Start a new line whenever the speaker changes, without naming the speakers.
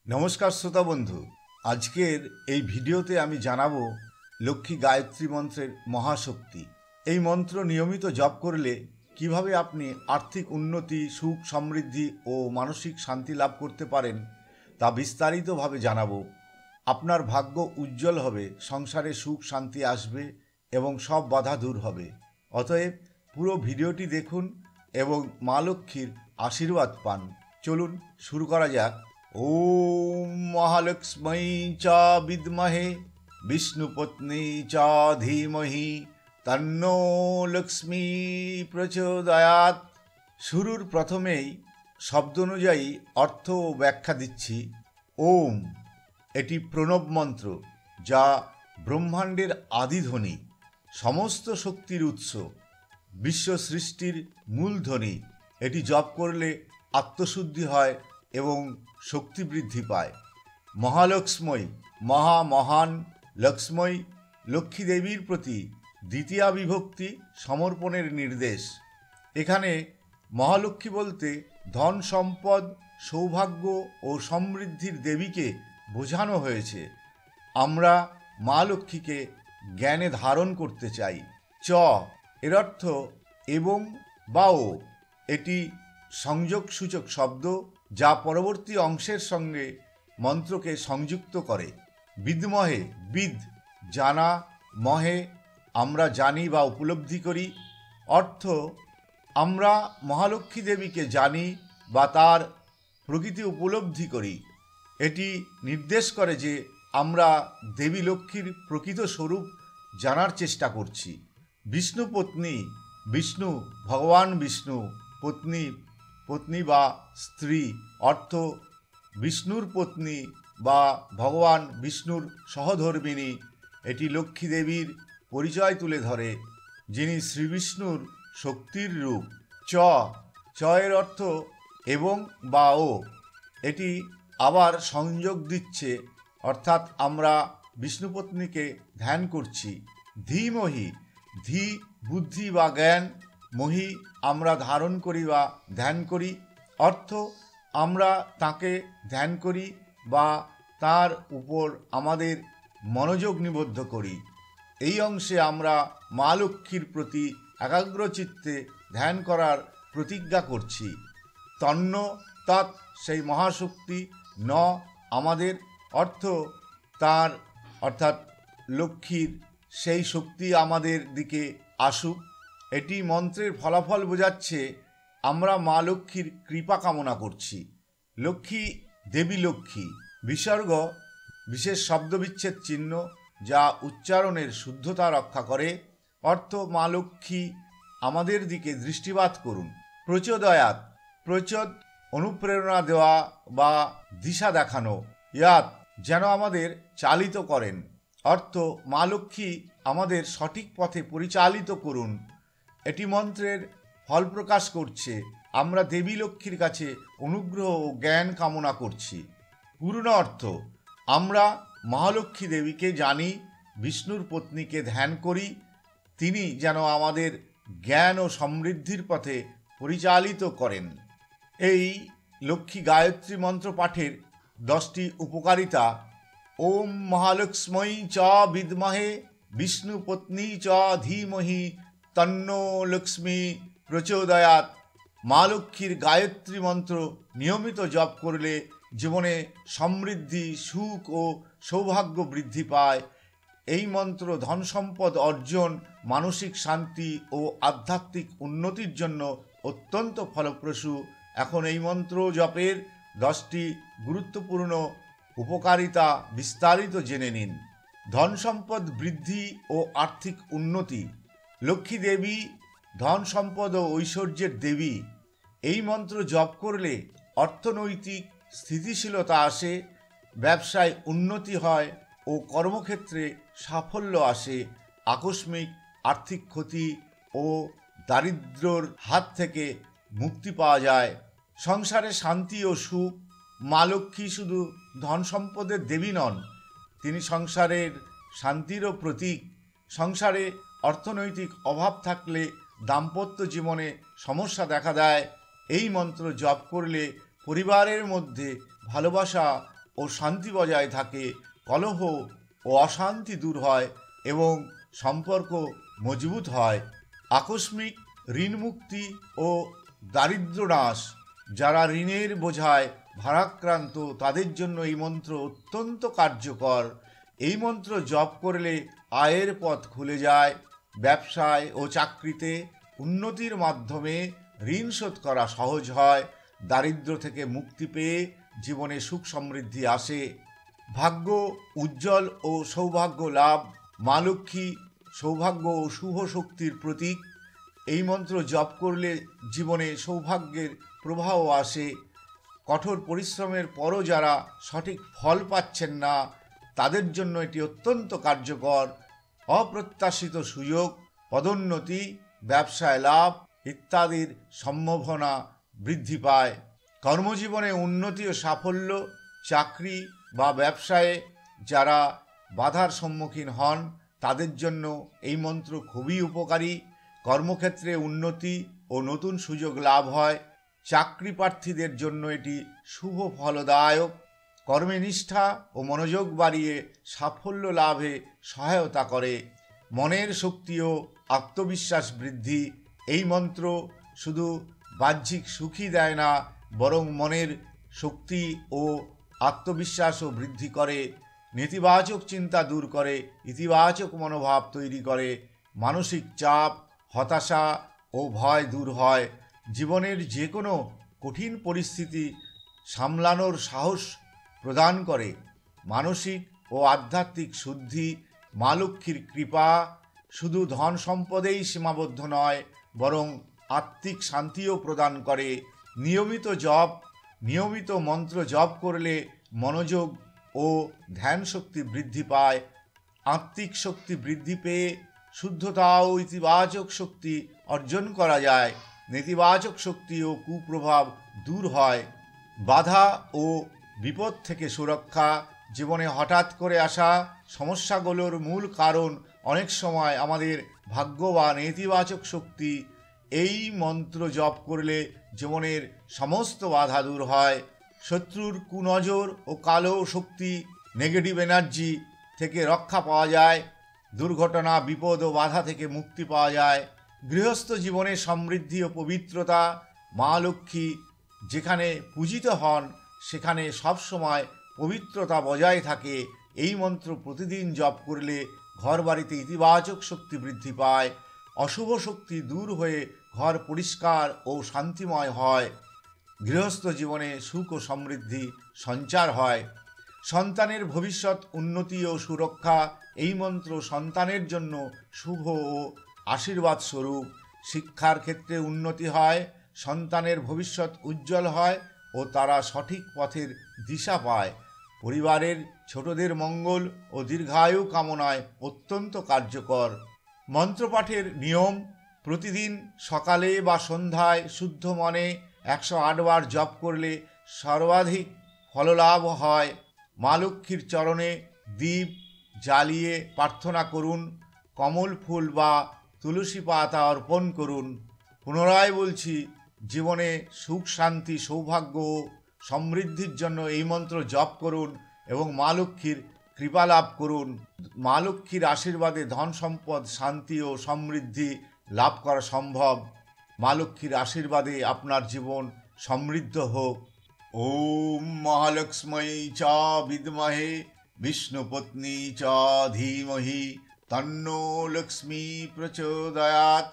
নমস্কার শ্রোতা বন্ধু। আজকের এই ভিডিওতে আমি জানাবো লক্ষ্মী গায়ত্রী মন্ত্রের মহাশক্তি। এই মন্ত্র নিয়মিত জপ করলে কিভাবে আপনি আর্থিক উন্নতি, সুখ, সমৃদ্ধি ও মানসিক শান্তি লাভ করতে পারেন তা বিস্তারিতভাবে জানাবো। আপনার ভাগ্য উজ্জ্বল হবে, সংসারে সুখ শান্তি আসবে এবং সব বাধা দূর হবে। অতএব পুরো ভিডিওটি দেখুন এবং মা লক্ষ্মীর আশীর্বাদ পান। চলুন শুরু করা যাক। ওম মহালক্ষ্মী চ বিদ্মহে বিষ্ণুপত্নী চ ধীমহি তন্নো লক্ষ্মী প্রচোদয়াৎ। শুরুর প্রথমেই শব্দ অনুযায়ী অর্থ ও ব্যাখ্যা দিচ্ছি। ওম এটি প্রণব মন্ত্র, যা ব্রহ্মাণ্ডের আদিধ্বনি, সমস্ত শক্তির উৎস, বিশ্ব সৃষ্টির মূল ধ্বনি। এটি জপ করলে আত্মশুদ্ধি হয় এবং শক্তি বৃদ্ধি পায়। মহালক্ষ্মী, মহান লক্ষ্মী, লক্ষ্মী দেবীর প্রতি দ্বিতীয়া বিভক্তি সমর্পণের নির্দেশ। এখানে মহালক্ষ্মী বলতে ধন সম্পদ, সৌভাগ্য ও সমৃদ্ধির দেবীকে বোঝানো হয়েছে। আমরা মা লক্ষ্মীকে জ্ঞানে ধারণ করতে চাই। চ এর অর্থ এবং বা ও। এটি সংযোগসূচক শব্দ, যা পরবর্তী অংশের সঙ্গে মন্ত্রকে সংযুক্ত করে। বিদ্মহে, বিদ জানা, মহে আমরা জানি বা উপলব্ধি করি। অর্থ আমরা মহালক্ষ্মী দেবীকে জানি বা তার প্রকৃতি উপলব্ধি করি। এটি নির্দেশ করে যে আমরা দেবী লক্ষ্মীর প্রকৃত স্বরূপ জানার চেষ্টা করছি। বিষ্ণু পত্নী, বিষ্ণু ভগবান বিষ্ণু, পত্নী পত্নী বা স্ত্রী, অর্থ বিষ্ণুর পত্নী বা ভগবান বিষ্ণুর সহধর্মিণী। এটি লক্ষ্মী দেবীর পরিচয় তুলে ধরে, যিনি শ্রীবিষ্ণুর শক্তির রূপ। চ এর অর্থ এবং বা ও। এটি আবার সংযোগ দিচ্ছে, অর্থাৎ আমরা বিষ্ণুপত্নীকে ধ্যান করছি। ধীমহি, ধী বুদ্ধি বা জ্ঞান, মহি আমরা ধারণ করি বা ধ্যান করি। অর্থ আমরা তাকে ধ্যান করি বা তার উপর আমাদের মনোযোগ নিবদ্ধ করি। এই অংশে আমরা মা লক্ষ্মীর প্রতি একাগ্রচিত্তে ধ্যান করার প্রতিজ্ঞা করছি। তন্ন তৎ সেই মহাশক্তি, ন আমাদের, অর্থ তার অর্থাৎ লক্ষ্মীর সেই শক্তি আমাদের দিকে আসুক। এটি মন্ত্রের ফলাফল বোঝাচ্ছে আমরা মা লক্ষ্মীর কৃপা কামনা করছি। লক্ষ্মী দেবী লক্ষ্মী বিসর্গ বিশেষ শব্দবিচ্ছেদ চিহ্ন, যা উচ্চারণের শুদ্ধতা রক্ষা করে। অর্থ মা লক্ষ্মী আমাদের দিকে দৃষ্টিপাত করুন। প্রচোদয়াৎ, প্রচোদ অনুপ্রেরণা দেওয়া বা দিশা দেখানো, ইয়াত যেন আমাদের চালিত করেন। অর্থ মা লক্ষ্মী আমাদের সঠিক পথে পরিচালিত করুন। এটি মন্ত্রের ফল প্রকাশ করছে আমরা দেবী লক্ষ্মীর কাছে অনুগ্রহ ও জ্ঞান কামনা করছি। পূর্ণ অর্থ আমরা মহালক্ষ্মী দেবীকে জানি, বিষ্ণুর পত্নীকে ধ্যান করি, তিনি যেন আমাদের জ্ঞান ও সমৃদ্ধির পথে পরিচালিত করেন। এই লক্ষ্মী গায়ত্রী মন্ত্র পাঠের 10টি উপকারিতা। ওম মহালক্ষ্মী চ বিদ্মহে বিষ্ণু পত্নী চ ধীমহি তন্নো লক্ষ্মী প্রচোদয়াৎ। মা লক্ষ্মীর গায়ত্রী মন্ত্র নিয়মিত জপ করলে জীবনে সমৃদ্ধি, সুখ ও সৌভাগ্য বৃদ্ধি পায়। এই মন্ত্র ধন সম্পদ অর্জন, মানসিক শান্তি ও আধ্যাত্মিক উন্নতির জন্য অত্যন্ত ফলপ্রসূ। এখন এই মন্ত্র জপের 10টি গুরুত্বপূর্ণ উপকারিতা বিস্তারিত জেনে নিন। ধন সম্পদ বৃদ্ধি ও আর্থিক উন্নতি। লক্ষ্মী দেবী ধন সম্পদ ও ঐশ্বর্যের দেবী। এই মন্ত্র জপ করলে অর্থনৈতিক স্থিতিশীলতা আসে, ব্যবসায় উন্নতি হয় ও কর্মক্ষেত্রে সাফল্য আসে। আকস্মিক আর্থিক ক্ষতি ও দারিদ্র্যর হাত থেকে মুক্তি পাওয়া যায়। সংসারে শান্তি ও সুখ। মা লক্ষ্মী শুধু ধন সম্পদের দেবী নন, তিনি সংসারের শান্তিরও প্রতীক। সংসারে অর্থনৈতিক অভাব থাকলে দাম্পত্য জীবনে সমস্যা দেখা দেয়। এই মন্ত্র জপ করলে পরিবারের মধ্যে ভালোবাসা ও শান্তি বজায় থাকে, কলহ ও অশান্তি দূর হয় এবং সম্পর্ক মজবুত হয়। আকস্মিক ঋণ মুক্তি ও দারিদ্র নাশ। যারা ঋণের বোঝায় ভারাক্রান্ত তাদের জন্য এই মন্ত্র অত্যন্ত কার্যকর। এই মন্ত্র জপ করলে আয়ের পথ খুলে যায়। ব্যবসায় ও চাকরিতে উন্নতির মাধ্যমে ঋণ শোধ করা সহজ হয়। দারিদ্র থেকে মুক্তি পেয়ে জীবনে সুখ সমৃদ্ধি আসে। ভাগ্য উজ্জ্বল ও সৌভাগ্য লাভ। মা লক্ষ্মী সৌভাগ্য ও শুভ শক্তির প্রতীক। এই মন্ত্র জপ করলে জীবনে সৌভাগ্যের প্রবাহ আসে। কঠোর পরিশ্রমের পরও যারা সঠিক ফল পাচ্ছেন না তাদের জন্য এটি অত্যন্ত কার্যকর। অপ্রত্যাশিত সুযোগ, পদোন্নতি, ব্যবসায় লাভ ইত্যাদির সম্ভাবনা বৃদ্ধি পায়। কর্মজীবনে উন্নতি ও সাফল্য। চাকরি বা ব্যবসায়ে যারা বাধার সম্মুখীন হন তাদের জন্য এই মন্ত্র খুবই উপকারী। কর্মক্ষেত্রে উন্নতি ও নতুন সুযোগ লাভ হয়। চাকরি প্রার্থীদের জন্য এটি শুভ ফলদায়ক। কর্মে নিষ্ঠা ও মনোযোগ বাড়িয়ে সাফল্য লাভে সহায়তা করে। মনের শক্তি ও আত্মবিশ্বাস বৃদ্ধি। এই মন্ত্র শুধু বাহ্যিক সুখই দেয় না, বরং মনের শক্তি ও আত্মবিশ্বাসও বৃদ্ধি করে। নেতিবাচক চিন্তা দূর করে, ইতিবাচক মনোভাব তৈরি করে। মানসিক চাপ, হতাশা ও ভয় দূর হয়। জীবনের যে কোনো কঠিন পরিস্থিতি সামলানোর সাহস প্রদান করে। মানসিক ও আধ্যাত্মিক শুদ্ধি। মা লক্ষ্মীর কৃপা শুধু ধন সম্পদেই সীমাবদ্ধ নয়, বরং আত্মিক শান্তিও প্রদান করে। নিয়মিত মন্ত্র জপ করলে মনোযোগ ও ধ্যান শক্তি বৃদ্ধি পায়। আত্মিক শক্তি বৃদ্ধি পেয়ে শুদ্ধতা ও ইতিবাচক শক্তি অর্জন করা যায়। নেতিবাচক শক্তি ও কুপ্রভাব দূর হয়। বাধা ও বিপদ থেকে সুরক্ষা। জীবনে হঠাৎ করে আসা সমস্যাগুলোর মূল কারণ অনেক সময় আমাদের ভাগ্য বা নেতিবাচক শক্তি। এই মন্ত্র জপ করলে জীবনের সমস্ত বাধা দূর হয়। শত্রুর কুনজর ও কালো শক্তি, নেগেটিভ এনার্জি থেকে রক্ষা পাওয়া যায়। দুর্ঘটনা, বিপদ ও বাধা থেকে মুক্তি পাওয়া যায়। গৃহস্থ জীবনে সমৃদ্ধি ও পবিত্রতা। মা লক্ষ্মী যেখানে পূজিত হন সেখানে সবসময় পবিত্রতা বজায় থাকে। এই মন্ত্র প্রতিদিন জপ করলে ঘরবাড়িতে ইতিবাচক শক্তি বৃদ্ধি পায়। অশুভ শক্তি দূর হয়ে ঘর পরিষ্কার ও শান্তিময় হয়। গৃহস্থ জীবনে সুখ ও সমৃদ্ধি সঞ্চার হয়। সন্তানের ভবিষ্যৎ উন্নতি ও সুরক্ষা। এই মন্ত্র সন্তানের জন্য শুভ ও আশীর্বাদ স্বরূপ। শিক্ষার ক্ষেত্রে উন্নতি হয়, সন্তানের ভবিষ্যৎ উজ্জ্বল হয় ও তারা সঠিক পথের দিশা পায়। পরিবারের ছোটদের মঙ্গল ও দীর্ঘায়ু কামনায় অত্যন্ত কার্যকর। মন্ত্রপাঠের নিয়ম: প্রতিদিন সকালে বা সন্ধ্যায় শুদ্ধ মনে 108 বার জপ করলে সর্বাধিক ফললাভ হয়। মা লক্ষ্মীর চরণে দীপ জ্বালিয়ে প্রার্থনা করুন। কমল ফুল বা তুলসী পাতা অর্পণ করুন। পুনরায় বলছি, জীবনে সুখ, শান্তি, সৌভাগ্য ও সমৃদ্ধির জন্য এই মন্ত্র জপ করুন এবং মা লক্ষ্মীর কৃপা লাভ করুন। মা লক্ষ্মীর আশীর্বাদে ধন সম্পদ, শান্তি ও সমৃদ্ধি লাভ করা সম্ভব। মা লক্ষ্মীর আশীর্বাদে আপনার জীবন সমৃদ্ধ হোক। ওম মহালক্ষ্মী চ বিদ্মহে বিষ্ণুপত্নী চ ধীমহি তন্নো লক্ষ্মী প্রচোদয়াৎ।